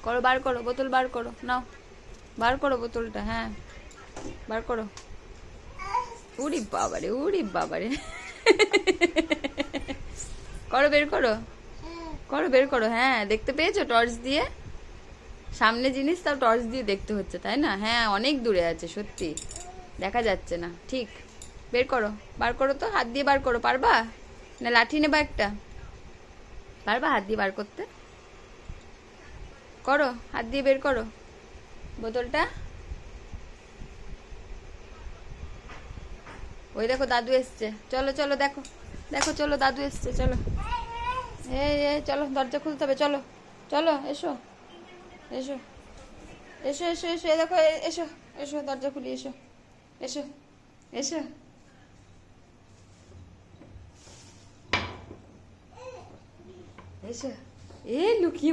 করো, বার করো, বোতল বার করো, নাও বার করো বোতলটা। হ্যাঁ, বার করো। উড়ি বাবারে, উড়ি বাবারে। করো, বের করো, করো, বের করো। হ্যাঁ, দেখতে পেয়েছো টর্চ দিয়ে? সামনে জিনিস তাও টর্চ দিয়ে দেখতে হচ্ছে, তাই না? হ্যাঁ, অনেক দূরে আছে, সত্যি দেখা যাচ্ছে না। ঠিক, বের করো, বার করো তো, হাত দিয়ে বার করো। পারবা না লাঠি নেবা একটা? পারবা হাত দিয়ে বার করতে? করো, হাত দিয়ে বের করো বোতলটা। ওই দেখো দাদু এসছে, চলো চলো, দেখো দেখো, চলো দাদু এসছে, চলো। এই চলো, দরজা খুলতে হবে, চলো চলো, এসো এসো এসো এসো এসো, এই দেখো, এসো এসো, দরজা খুলি, এসো এসো এসো। এসো, এ লুকিয়ে